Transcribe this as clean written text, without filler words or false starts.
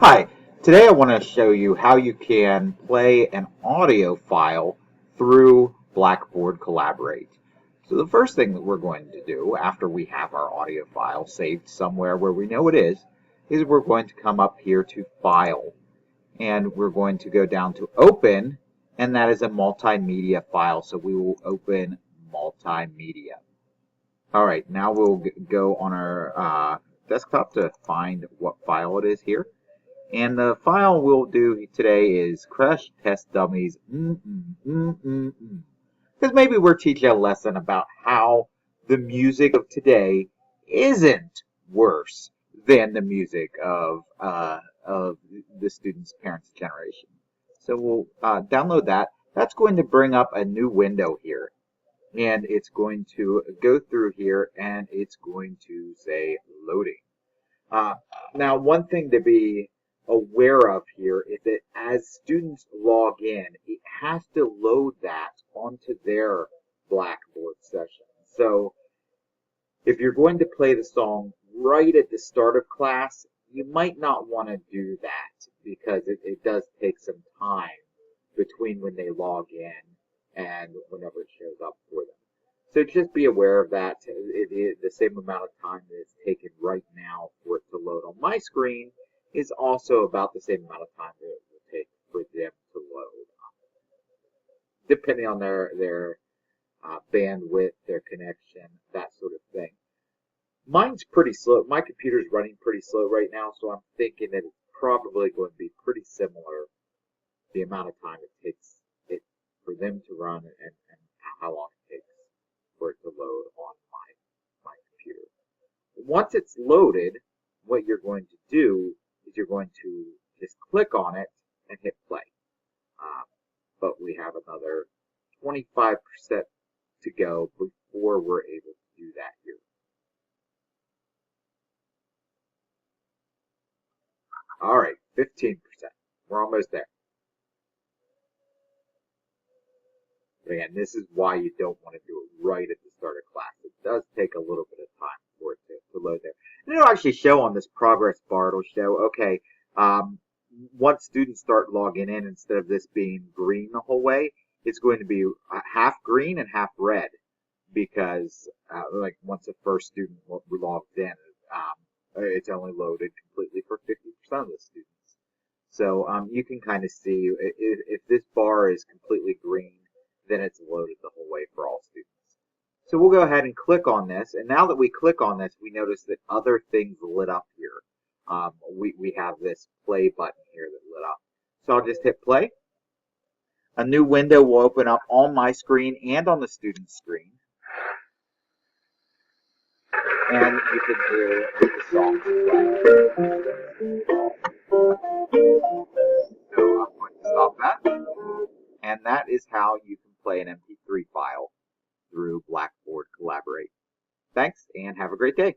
Hi, today I want to show you how you can play an audio file through Blackboard Collaborate. So the first thing that we're going to do after we have our audio file saved somewhere where we know it is we're going to come up here to File, and we're going to go down to Open, and that is a multimedia file, so we will open Multimedia. Alright, now we'll go on our desktop to find what file it is here. And the file we'll do today is Crash Test Dummies. Because maybe we're teaching a lesson about how the music of today isn't worse than the music of the students' parents' generation. So we'll download that. That's going to bring up a new window here. And it's going to go through here and it's going to say loading. Now, one thing to be aware of here is that as students log in, it has to load that onto their Blackboard session. So if you're going to play the song right at the start of class, you might not want to do that because it does take some time between when they log in and whenever it shows up for them. So just be aware of that. It is the same amount of time that it's taken right now for it to load on my screen is also about the same amount of time that it will take for them to load, depending on their bandwidth, their connection, that sort of thing. Mine's pretty slow. My computer's running pretty slow right now, so I'm thinking that it's probably going to be pretty similar, the amount of time it takes for them to run and how long it takes for it to load on my computer. Once it's loaded, what you're going to do is you're going to just click on it and hit play. But we have another 25% to go before we're able to do that here. All right, 15%. We're almost there. But again, this is why you don't want to do it right at the start of class. It does take a little bit of time for it to load there. And it'll actually show on this progress bar, it'll show, okay, once students start logging in, instead of this being green the whole way, it's going to be half green and half red because like once the first student logs in, it's only loaded completely for 50% of the students. So you can kind of see if this bar is completely green, then it's loaded the whole way for all students. So we'll go ahead and click on this, and now that we click on this, we notice that other things lit up here. We have this play button here that lit up. So I'll just hit play. A new window will open up on my screen and on the student's screen. And you can hear the song play. So I'm going to stop that. And that is how you can play an MP3 file through Blackboard Collaborate. Thanks, and have a great day.